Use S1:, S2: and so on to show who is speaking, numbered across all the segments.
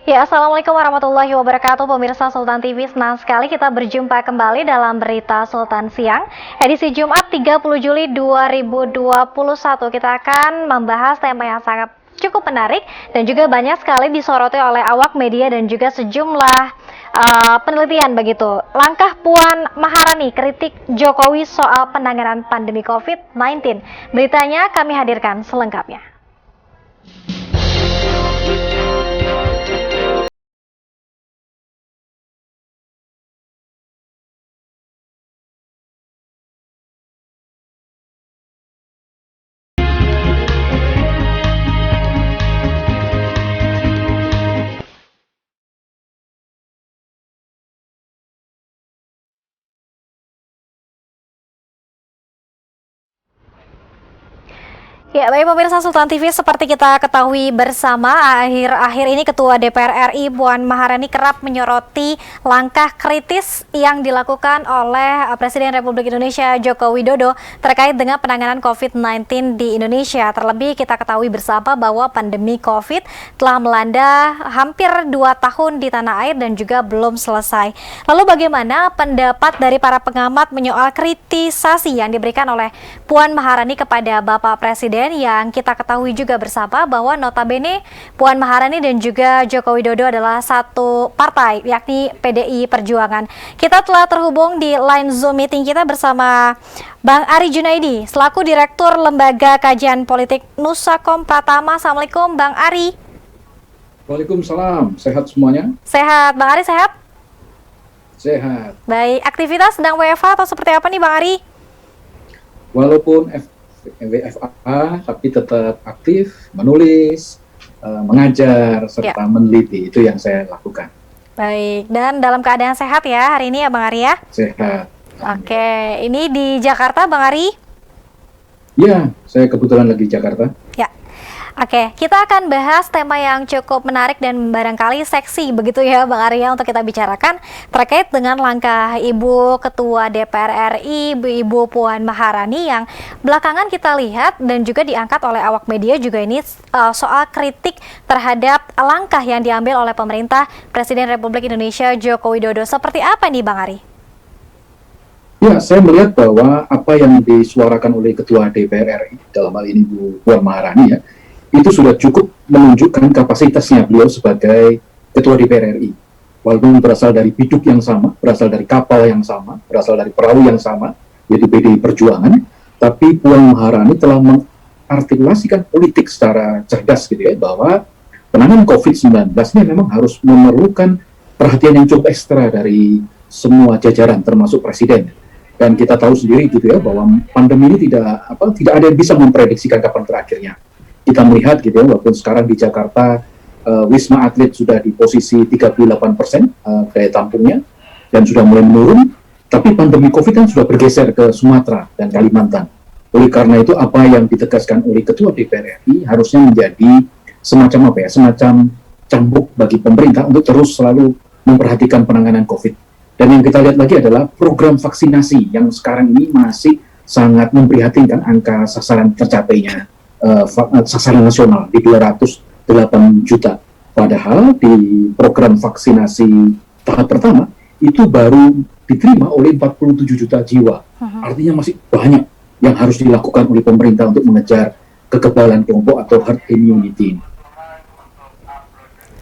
S1: Ya, Assalamualaikum warahmatullahi wabarakatuh, pemirsa Sultan TV. Senang sekali kita berjumpa kembali dalam Berita Sultan Siang, edisi Jumat 30 Juli 2021. Kita akan membahas tema yang sangat cukup menarik dan juga banyak sekali disoroti oleh awak media dan juga sejumlah penelitian begitu. Langkah Puan Maharani kritik Jokowi soal penanganan pandemi COVID-19. Beritanya kami hadirkan selengkapnya. Ya, baik pemirsa Sultan TV, seperti kita ketahui bersama, akhir-akhir ini Ketua DPR RI Puan Maharani kerap menyoroti langkah kritis yang dilakukan oleh Presiden Republik Indonesia Joko Widodo terkait dengan penanganan COVID-19 di Indonesia. Terlebih kita ketahui bersama bahwa pandemi COVID telah melanda hampir 2 tahun di tanah air dan juga belum selesai. Lalu bagaimana pendapat dari para pengamat menyoal kritisasi yang diberikan oleh Puan Maharani kepada Bapak Presiden, yang kita ketahui juga bersama bahwa notabene Puan Maharani dan juga Joko Widodo adalah satu partai, yakni PDI Perjuangan. Kita telah terhubung di line Zoom meeting kita bersama Bang Ari Junaidi selaku Direktur Lembaga Kajian Politik Nusakom Pratama. Assalamualaikum Bang Ari.
S2: Waalaikumsalam, sehat semuanya?
S1: Sehat, Bang Ari sehat?
S2: Sehat.
S1: Baik, aktivitas sedang WFH atau seperti apa nih Bang Ari?
S2: Walaupun WFA, tapi tetap aktif, menulis, mengajar, serta meneliti. Itu yang saya lakukan.
S1: Baik, dan dalam keadaan sehat ya hari ini ya Bang Ari ya?
S2: Sehat.
S1: Oke, ini di Jakarta Bang Ari?
S2: Ya, saya kebetulan lagi di Jakarta.
S1: Ya. Oke, kita akan bahas tema yang cukup menarik dan barangkali seksi begitu ya Bang Arya untuk kita bicarakan terkait dengan langkah Ibu Ketua DPR RI, Ibu Puan Maharani yang belakangan kita lihat dan juga diangkat oleh awak media juga ini soal kritik terhadap langkah yang diambil oleh pemerintah Presiden Republik Indonesia Joko Widodo. Seperti apa nih Bang Ari?
S2: Ya, saya melihat bahwa apa yang disuarakan oleh Ketua DPR RI, dalam hal ini Bu Puan Maharani ya, itu sudah cukup menunjukkan kapasitasnya beliau sebagai Ketua DPR RI. Walaupun berasal dari biduk yang sama, berasal dari kapal yang sama, berasal dari perahu yang sama, yaitu PDI Perjuangan, tapi Puan Maharani telah mengartikulasikan politik secara cerdas gitu ya, bahwa penanganan COVID-19 ini memang harus memerlukan perhatian yang cukup ekstra dari semua jajaran, termasuk Presiden. Dan kita tahu sendiri gitu ya, bahwa pandemi ini tidak ada yang bisa memprediksikan kapan terakhirnya. Kita melihat gitu ya, walaupun sekarang di Jakarta Wisma Atlet sudah di posisi 38% daya tampungnya dan sudah mulai menurun, tapi pandemi COVID kan sudah bergeser ke Sumatera dan Kalimantan. Oleh karena itu apa yang ditegaskan oleh Ketua DPR RI harusnya menjadi semacam cambuk bagi pemerintah untuk terus selalu memperhatikan penanganan COVID. Dan yang kita lihat lagi adalah program vaksinasi yang sekarang ini masih sangat memprihatinkan angka sasaran tercapainya. Sasaran nasional di 208 juta. Padahal di program vaksinasi tahap pertama itu baru diterima oleh 47 juta jiwa. Artinya masih banyak yang harus dilakukan oleh pemerintah untuk mengejar kekebalan kelompok atau herd immunity.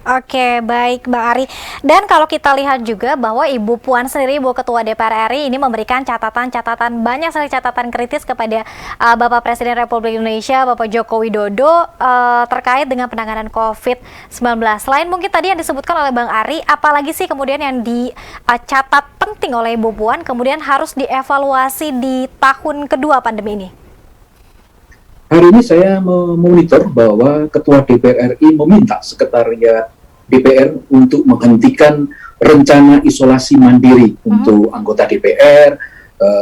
S1: Oke, baik Bang Ari. Dan kalau kita lihat juga bahwa Ibu Puan sendiri, Ibu Ketua DPR RI ini memberikan catatan-catatan, banyak sekali catatan kritis kepada Bapak Presiden Republik Indonesia, Bapak Joko Widodo terkait dengan penanganan COVID-19. Selain mungkin tadi yang disebutkan oleh Bang Ari, apalagi sih kemudian yang dicatat penting oleh Ibu Puan, kemudian harus dievaluasi di tahun kedua pandemi ini?
S2: Hari ini saya memonitor bahwa Ketua DPR RI meminta Sekretariat DPR untuk menghentikan rencana isolasi mandiri untuk anggota DPR,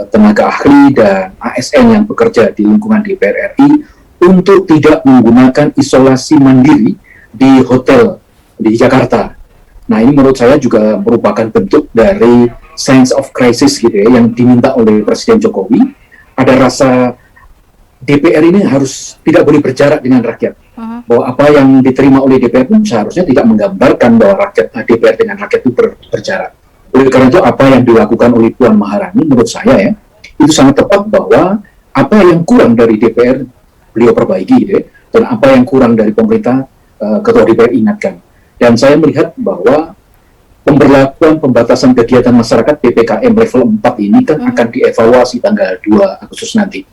S2: tenaga ahli, dan ASN yang bekerja di lingkungan DPR RI untuk tidak menggunakan isolasi mandiri di hotel di Jakarta. Nah, ini menurut saya juga merupakan bentuk dari sense of crisis gitu ya, yang diminta oleh Presiden Jokowi. Ada rasa DPR ini harus tidak boleh berjarak dengan rakyat. bahwa apa yang diterima oleh DPR pun seharusnya tidak menggambarkan bahwa rakyat DPR dengan rakyat itu berjarak. Oleh karena itu apa yang dilakukan oleh Puan Maharani menurut saya ya itu sangat tepat, bahwa apa yang kurang dari DPR beliau perbaiki gitu ya, dan apa yang kurang dari pemerintah Ketua DPR ingatkan. Dan saya melihat bahwa pemberlakuan pembatasan kegiatan masyarakat PPKM level 4 ini kan akan dievaluasi tanggal 2 Agustus nanti.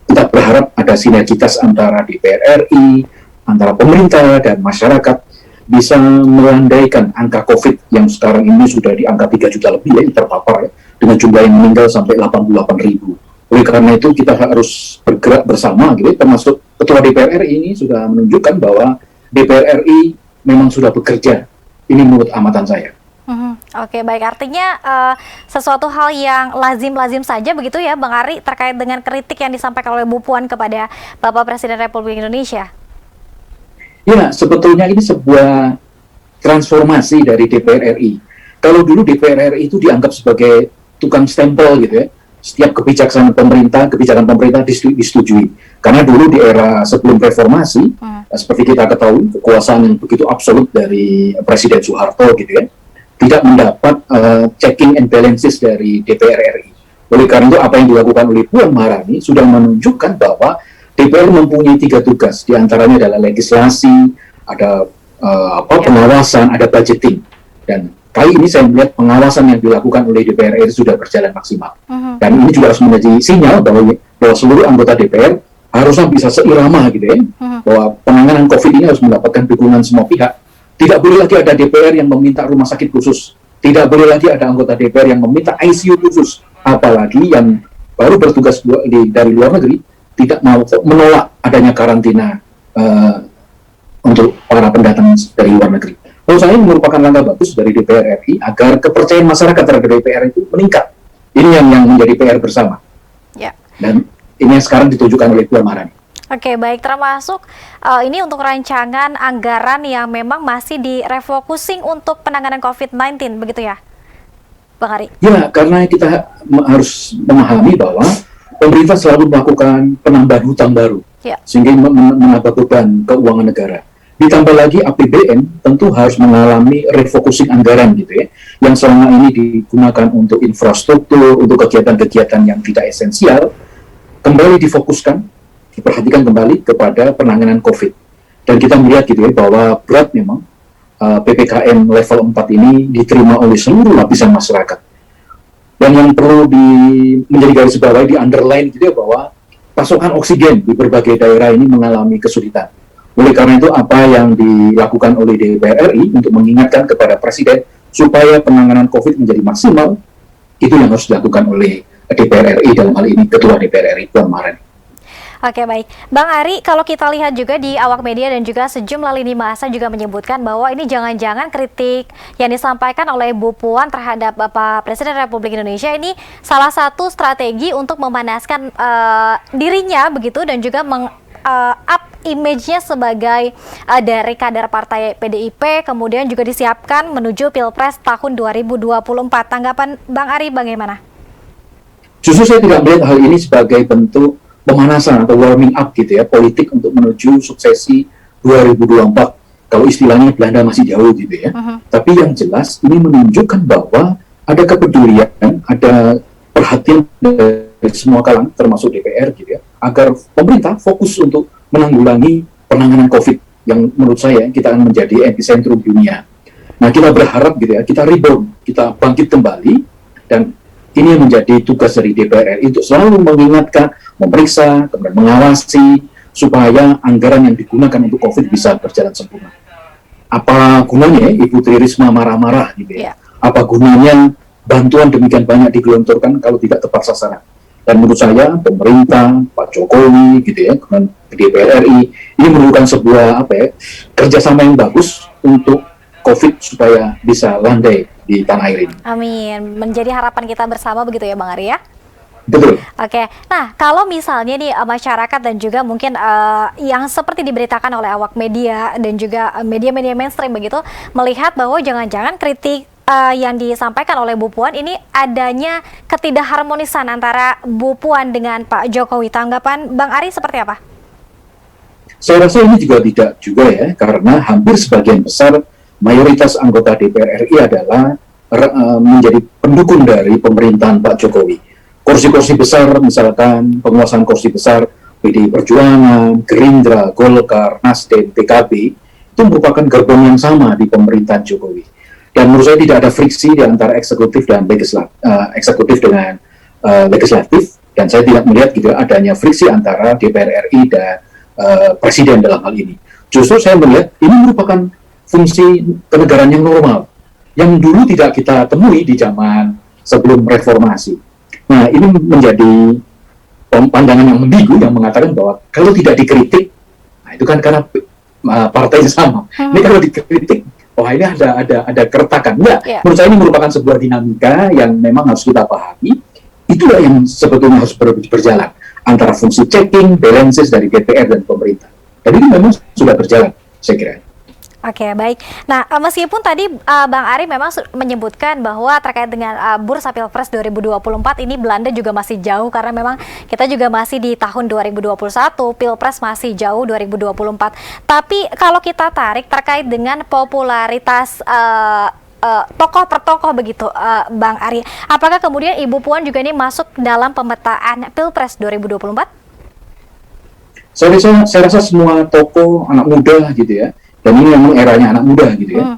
S2: Kita berharap ada sinergitas antara DPR RI, antara pemerintah dan masyarakat bisa melandaikan angka COVID yang sekarang ini sudah di angka 3 juta lebih ya, terpapar ya, dengan jumlah yang meninggal sampai 88.000. Oleh karena itu kita harus bergerak bersama gitu, termasuk Ketua DPR RI ini sudah menunjukkan bahwa DPR RI memang sudah bekerja. Ini menurut amatan saya.
S1: Oke, baik. Artinya sesuatu hal yang lazim-lazim saja begitu ya, Bang Ari, terkait dengan kritik yang disampaikan oleh Bu Puan kepada Bapak Presiden Republik Indonesia.
S2: Ya, sebetulnya ini sebuah transformasi dari DPR RI. Kalau dulu DPR RI itu dianggap sebagai tukang stempel gitu ya, setiap kebijakan pemerintah disetujui. Karena dulu di era sebelum reformasi, seperti kita ketahui, kekuasaan yang begitu absolut dari Presiden Soeharto gitu ya, tidak mendapat checking and balances dari DPR RI. Oleh karena itu apa yang dilakukan oleh Puan Maharani sudah menunjukkan bahwa DPR mempunyai 3 tugas, diantaranya adalah legislasi, ada pengawasan, ada budgeting. Dan kali ini saya melihat pengawasan yang dilakukan oleh DPR RI sudah berjalan maksimal. Dan ini juga harus menjadi sinyal bahwa seluruh anggota DPR harusnya bisa seirama gitu ya, bahwa penanganan COVID ini harus mendapatkan dukungan semua pihak. Tidak boleh lagi ada DPR yang meminta rumah sakit khusus. Tidak boleh lagi ada anggota DPR yang meminta ICU khusus. Apalagi yang baru bertugas dari luar negeri tidak mau menolak adanya karantina untuk para pendatang dari luar negeri. Menurut saya ini merupakan langkah bagus dari DPR RI agar kepercayaan masyarakat terhadap DPR itu meningkat. Ini yang menjadi PR bersama.
S1: Ya.
S2: Dan ini yang sekarang ditunjukkan oleh Puan Maharani.
S1: Oke, baik. Termasuk ini untuk rancangan anggaran yang memang masih direfocusing untuk penanganan COVID-19, begitu ya, Bang Ari? Ya,
S2: karena kita harus memahami bahwa pemerintah selalu melakukan penambahan hutang baru, sehingga menambah beban keuangan negara. Ditambah lagi APBN tentu harus mengalami refocusing anggaran gitu ya, yang selama ini digunakan untuk infrastruktur, untuk kegiatan-kegiatan yang tidak esensial, kembali difokuskan, diperhatikan kembali kepada penanganan COVID. Dan kita melihat gitu ya, bahwa berat memang PPKM level 4 ini diterima oleh seluruh lapisan masyarakat. Dan yang perlu menjadi garis bawah, di underline gitu ya, bahwa pasokan oksigen di berbagai daerah ini mengalami kesulitan. Oleh karena itu apa yang dilakukan oleh DPR RI untuk mengingatkan kepada Presiden supaya penanganan COVID menjadi maksimal, itu yang harus dilakukan oleh DPR RI, dalam hal ini Ketua DPR RI Puan Maharani.
S1: Oke, baik. Bang Ari, kalau kita lihat juga di awak media dan juga sejumlah lini massa juga menyebutkan bahwa ini jangan-jangan kritik yang disampaikan oleh Bu Puan terhadap Bapak Presiden Republik Indonesia ini salah satu strategi untuk memanaskan dirinya begitu, dan juga up image-nya sebagai dari kader partai PDIP, kemudian juga disiapkan menuju Pilpres tahun 2024. Tanggapan Bang Ari bagaimana?
S2: Justru saya tidak melihat hal ini sebagai bentuk pemanasan atau warming up gitu ya, politik untuk menuju suksesi 2024. Kalau istilahnya Belanda masih jauh gitu ya. Tapi yang jelas ini menunjukkan bahwa ada kepedulian, ada perhatian dari semua kalangan termasuk DPR gitu ya, agar pemerintah fokus untuk menanggulangi penanganan COVID yang menurut saya kita akan menjadi epicentrum dunia. Nah, kita berharap gitu ya, kita reborn, kita bangkit kembali, dan ini yang menjadi tugas dari DPR RI untuk selalu mengingatkan, memeriksa, kemudian mengawasi supaya anggaran yang digunakan untuk COVID bisa berjalan sempurna. Apa gunanya Ibu Tri Risma marah-marah gitu ya? Apa gunanya bantuan demikian banyak digelontorkan kalau tidak tepat sasaran? Dan menurut saya pemerintah, Pak Jokowi gitu ya, dengan DPR RI ini memerlukan sebuah kerjasama yang bagus untuk COVID supaya bisa landai di tanah air ini.
S1: Amin. Menjadi harapan kita bersama begitu ya Bang Ari ya?
S2: Betul.
S1: Oke. Nah, kalau misalnya nih masyarakat dan juga mungkin yang seperti diberitakan oleh awak media dan juga media-media mainstream begitu, melihat bahwa jangan-jangan kritik yang disampaikan oleh Bu Puan ini adanya ketidakharmonisan antara Bu Puan dengan Pak Jokowi. Tanggapan Bang Ari seperti apa?
S2: Saya rasa ini juga tidak juga ya, karena hampir sebagian besar mayoritas anggota DPR RI adalah menjadi pendukung dari pemerintahan Pak Jokowi. Kursi-kursi besar, misalkan penguasaan kursi besar PDI Perjuangan, Gerindra, Golkar, Nasdem, PKB, itu merupakan gerbong yang sama di pemerintahan Jokowi. Dan menurut saya tidak ada friksi di antara eksekutif dan eksekutif dengan legislatif, dan saya tidak melihat gitu adanya friksi antara DPR RI dan presiden dalam hal ini. Justru saya melihat ini merupakan fungsi kenegaraan yang normal, yang dulu tidak kita temui di zaman sebelum reformasi. Nah, ini menjadi pandangan yang ambigu yang mengatakan bahwa kalau tidak dikritik, nah itu kan karena partai sama. Ini kalau dikritik, wah ini ada keretakan. Enggak, menurut saya ini merupakan sebuah dinamika yang memang harus kita pahami. Itulah yang sebetulnya harus berjalan antara fungsi checking, balances dari DPR dan pemerintah. Dan ini memang sudah berjalan, saya kira.
S1: Oke, baik. Nah, meskipun tadi Bang Ari memang menyebutkan bahwa terkait dengan bursa Pilpres 2024 ini Belanda juga masih jauh karena memang kita juga masih di tahun 2021, Pilpres masih jauh 2024. Tapi kalau kita tarik terkait dengan popularitas tokoh per tokoh begitu, Bang Ari, apakah kemudian Ibu Puan juga ini masuk dalam pemetaan Pilpres 2024?
S2: Saya rasa semua tokoh anak muda gitu ya, dan ini memang eranya anak muda gitu ya,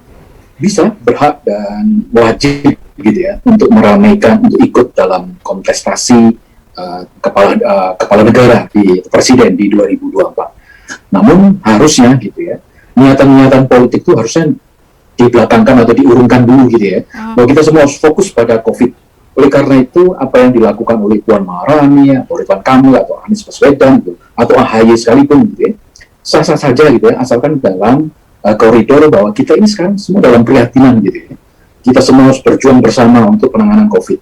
S2: bisa, berhak dan wajib gitu ya untuk meramaikan, untuk ikut dalam kontestasi kepala negara di presiden di 2024. Namun harusnya gitu ya, niatan-niatan politik itu harusnya dibelakangkan atau diurungkan dulu gitu ya. Bahwa kita semua harus fokus pada COVID. Oleh karena itu, apa yang dilakukan oleh Puan Maharani atau Ridwan Kamil atau Anies Baswedan gitu, atau AHY sekalipun gitu ya, sah-sah saja gitu ya, asalkan dalam koridor bahwa kita ini sekarang semua dalam keprihatinan gitu ya. Kita semua harus berjuang bersama untuk penanganan COVID.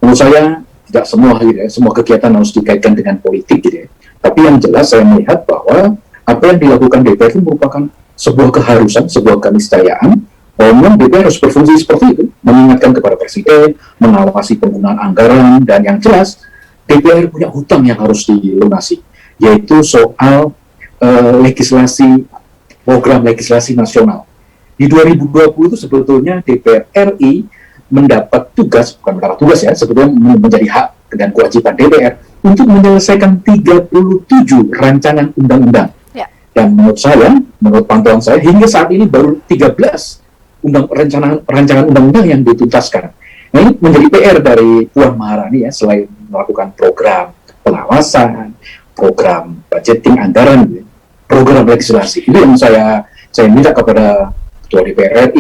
S2: Menurut saya tidak semua gitu ya, semua kegiatan harus dikaitkan dengan politik gitu ya. Tapi yang jelas saya melihat bahwa apa yang dilakukan DPR itu merupakan sebuah keharusan, sebuah keniscayaan bahwa memang DPR harus berfungsi seperti itu, mengingatkan kepada presiden, mengawasi penggunaan anggaran, dan yang jelas DPR punya hutang yang harus dilunasi, yaitu soal legislasi, program legislasi nasional. Di 2020 itu sebetulnya DPR RI mendapat tugas, bukan mendapat tugas ya, sebetulnya menjadi hak dan kewajiban DPR untuk menyelesaikan 37 rancangan undang-undang. Ya. Dan menurut pantauan saya, hingga saat ini baru 13 rancangan undang-undang yang dituntaskan. Nah, ini menjadi PR dari Puan Maharani ya, selain melakukan program pengawasan, program budgeting anggaran, program legislasi. Itu yang saya minta kepada Ketua DPR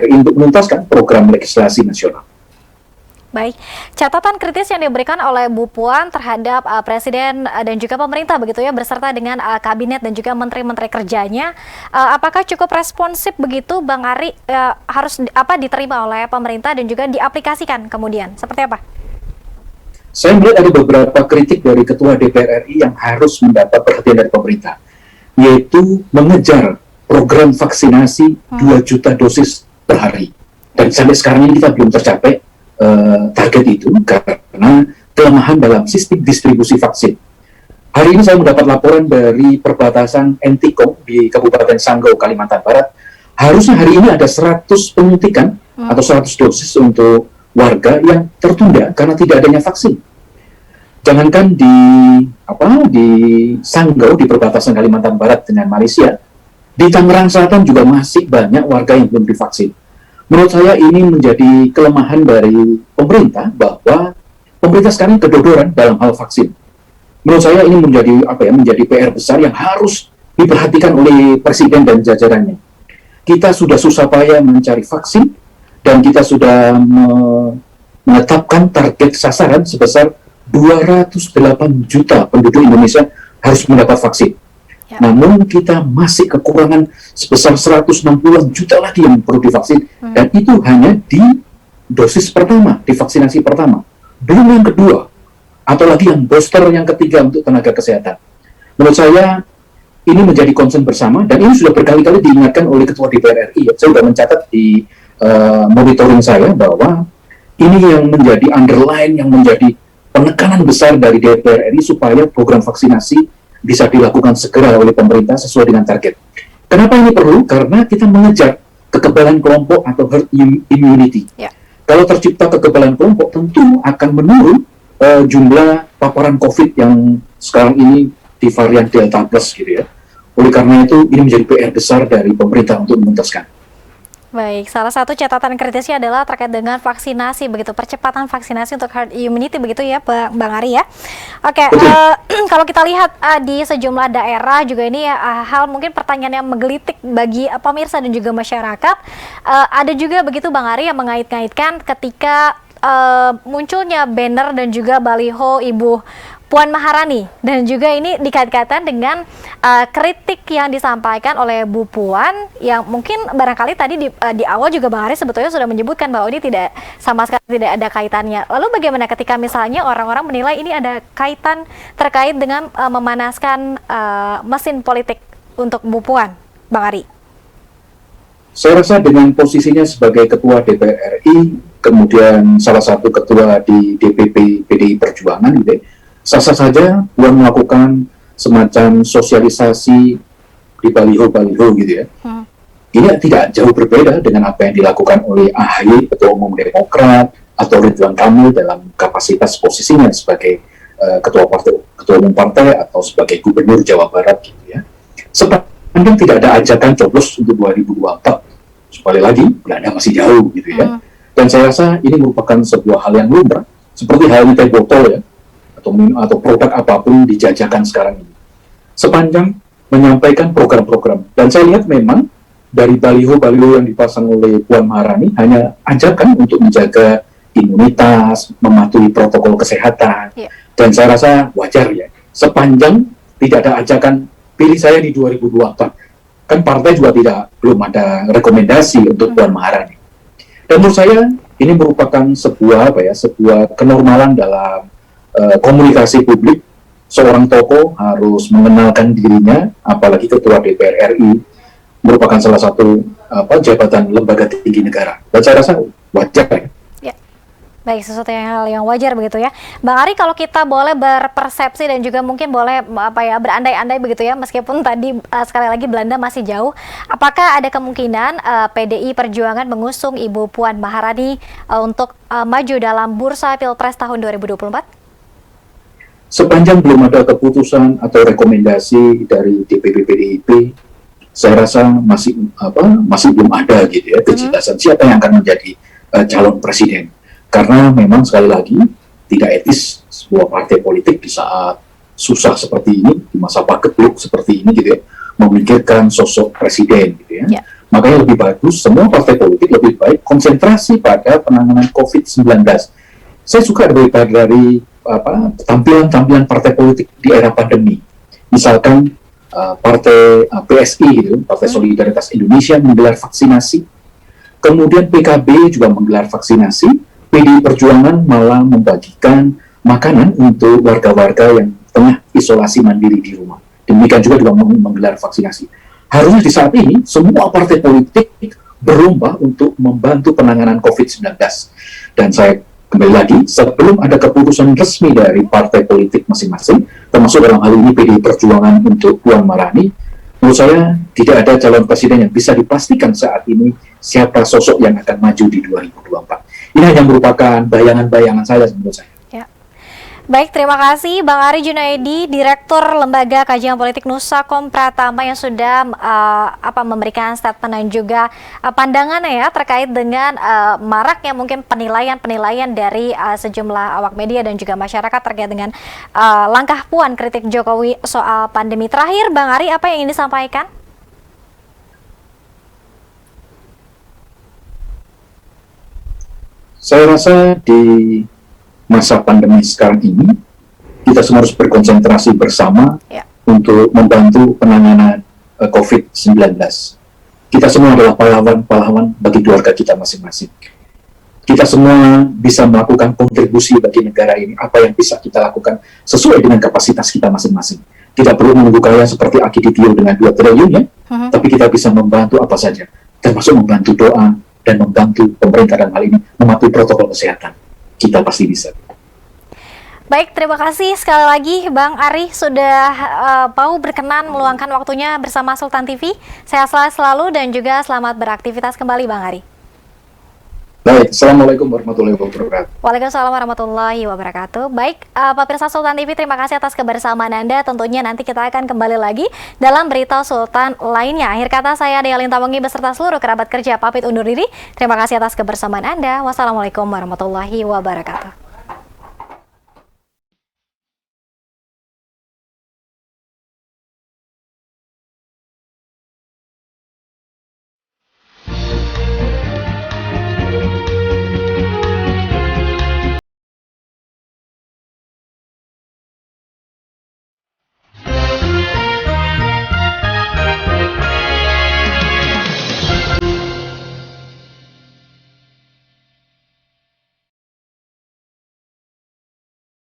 S2: RI untuk menuntaskan program legislasi nasional.
S1: Baik, catatan kritis yang diberikan oleh Bu Puan terhadap Presiden dan juga pemerintah begitu ya, berserta dengan kabinet dan juga menteri-menteri kerjanya, apakah cukup responsif begitu, Bang Ari, harus diterima oleh pemerintah dan juga diaplikasikan kemudian, seperti apa?
S2: Saya melihat ada beberapa kritik dari Ketua DPR RI yang harus mendapat perhatian dari pemerintah, yaitu mengejar program vaksinasi 2 juta dosis per hari. Dan sampai sekarang ini kita belum tercapai target itu karena kelemahan dalam sistem distribusi vaksin. Hari ini saya mendapat laporan dari perbatasan Entikong di Kabupaten Sanggau, Kalimantan Barat. Harusnya hari ini ada 100 penyuntikan atau 100 dosis untuk warga yang tertunda karena tidak adanya vaksin. Jangankan di Sanggau, di perbatasan Kalimantan Barat dengan Malaysia, di Tangerang Selatan juga masih banyak warga yang belum divaksin. Menurut saya ini menjadi kelemahan dari pemerintah, bahwa pemerintah sekarang kedodoran dalam hal vaksin. Menurut saya ini menjadi PR besar yang harus diperhatikan oleh Presiden dan jajarannya. Kita sudah susah payah mencari vaksin, dan kita sudah menetapkan target sasaran sebesar 208 juta penduduk Indonesia harus mendapat vaksin. Ya. Namun kita masih kekurangan sebesar 160 juta lagi yang perlu divaksin, dan itu hanya di dosis pertama, di vaksinasi pertama, belum yang kedua, atau lagi yang booster yang ketiga untuk tenaga kesehatan. Menurut saya ini menjadi concern bersama, dan ini sudah berkali-kali diingatkan oleh Ketua DPR RI. Saya sudah mencatat di monitoring saya bahwa ini yang menjadi underline, yang menjadi penekanan besar dari DPR RI supaya program vaksinasi bisa dilakukan segera oleh pemerintah sesuai dengan target. Kenapa ini perlu? Karena kita mengejar kekebalan kelompok atau herd immunity.
S1: Ya.
S2: Kalau tercipta kekebalan kelompok, tentu akan menurun jumlah paparan COVID yang sekarang ini di varian Delta Plus gitu ya. Oleh karena itu, ini menjadi PR besar dari pemerintah untuk menuntaskan.
S1: Baik, salah satu catatan kritisnya adalah terkait dengan vaksinasi, begitu percepatan vaksinasi untuk herd immunity, begitu ya, Bang Ari ya. Oke, kalau kita lihat di sejumlah daerah juga ini hal mungkin pertanyaan yang menggelitik bagi pemirsa dan juga masyarakat. Ada juga begitu Bang Ari yang mengait-ngaitkan ketika munculnya banner dan juga baliho Ibu Puan Maharani, dan juga ini dikait-kaitkan dengan kritik yang disampaikan oleh Bu Puan yang mungkin barangkali tadi di awal juga Bang Ari sebetulnya sudah menyebutkan bahwa ini tidak sama sekali tidak ada kaitannya. Lalu bagaimana ketika misalnya orang-orang menilai ini ada kaitan terkait dengan memanaskan mesin politik untuk Bu Puan, Bang Ari?
S2: Saya rasa dengan posisinya sebagai Ketua DPR RI, kemudian salah satu ketua di DPP PDI Perjuangan gitu ya, sah-sah saja Puan melakukan semacam sosialisasi di baliho-baliho gitu ya. Ini tidak jauh berbeda dengan apa yang dilakukan oleh AHY, Ketua Umum Demokrat, atau Ridwan Kamil dalam kapasitas posisinya sebagai Ketua Umum Partai atau sebagai Gubernur Jawa Barat gitu ya. Sepanjang tidak ada ajakan coblos untuk 2024, sekali lagi Belanda masih jauh gitu ya. Dan saya rasa ini merupakan sebuah hal yang lumrah, seperti halnya teh botol ya, atau produk apapun dijajakan sekarang ini. Sepanjang menyampaikan program-program. Dan saya lihat memang dari baliho-baliho yang dipasang oleh Puan Maharani hanya ajakan untuk menjaga imunitas, mematuhi protokol kesehatan. Dan saya rasa wajar ya. Sepanjang tidak ada ajakan pilih saya di 2024. Kan partai juga belum ada rekomendasi untuk Puan Maharani. Dan menurut saya ini merupakan sebuah kenormalan dalam komunikasi publik. Seorang tokoh harus mengenalkan dirinya, apalagi Ketua DPR RI merupakan salah satu jabatan lembaga tinggi negara. Dan saya rasa wajar.
S1: Ya. Baik, sesuatu yang wajar begitu ya. Bang Ari, kalau kita boleh berpersepsi dan juga mungkin boleh berandai-andai begitu ya, meskipun tadi sekali lagi Belanda masih jauh, apakah ada kemungkinan PDI Perjuangan mengusung Ibu Puan Maharani untuk maju dalam bursa Pilpres tahun 2024?
S2: Sepanjang belum ada keputusan atau rekomendasi dari DPP PDIP, saya rasa masih belum ada gitu ya kejelasan siapa yang akan menjadi calon presiden. Karena memang sekali lagi tidak etis sebuah partai politik di saat susah seperti ini, di masa pagebluk seperti ini gitu ya, memikirkan sosok presiden gitu ya. Makanya lebih bagus semua partai politik lebih baik konsentrasi pada penanganan COVID-19. Saya suka dari tampilan partai politik di era pandemi. Misalkan partai PSI gitu, Partai Solidaritas Indonesia menggelar vaksinasi. Kemudian PKB juga menggelar vaksinasi. PDI Perjuangan malah membagikan makanan untuk warga-warga yang tengah isolasi mandiri di rumah. Demikian juga menggelar vaksinasi. Harusnya di saat ini semua partai politik berlomba untuk membantu penanganan COVID-19. Dan saya kembali lagi, sebelum ada keputusan resmi dari partai politik masing-masing, termasuk dalam hal ini PDI Perjuangan untuk Puan Maharani, menurut saya tidak ada calon presiden yang bisa dipastikan saat ini siapa sosok yang akan maju di 2024. Ini hanya merupakan bayangan-bayangan saya menurut saya.
S1: Baik, terima kasih Bang Ari Junaidi, Direktur Lembaga Kajian Politik Nusakom Pratama yang sudah memberikan statement dan juga pandangannya ya terkait dengan maraknya mungkin penilaian dari sejumlah awak media dan juga masyarakat terkait dengan langkah Puan kritik Jokowi soal pandemi. Terakhir Bang Ari, apa yang ingin disampaikan?
S2: Saya rasa di masa pandemi sekarang ini, kita semua harus berkonsentrasi bersama untuk membantu penanganan COVID-19. Kita semua adalah pahlawan-pahlawan bagi keluarga kita masing-masing. Kita semua bisa melakukan kontribusi bagi negara ini, apa yang bisa kita lakukan sesuai dengan kapasitas kita masing-masing. Tidak perlu menunggu kaya seperti Aki Ditio dengan 2 triliun ya, tapi kita bisa membantu apa saja, termasuk membantu doa dan membantu pemerintah dalam hal ini mematuhi protokol kesehatan. Kita pasti bisa.
S1: Baik, terima kasih sekali lagi Bang Ari sudah mau berkenan meluangkan waktunya bersama Sultan TV. Sehat selalu dan juga selamat beraktivitas kembali Bang Ari.
S2: Baik, Assalamualaikum warahmatullahi wabarakatuh.
S1: Waalaikumsalam warahmatullahi wabarakatuh. Baik, pemirsa Sultan TV, terima kasih atas kebersamaan Anda. Tentunya nanti kita akan kembali lagi dalam berita Sultan lainnya. Akhir kata saya Dea Lintawangi beserta seluruh kerabat kerja pamit undur diri. Terima kasih atas kebersamaan Anda. Wassalamualaikum warahmatullahi wabarakatuh.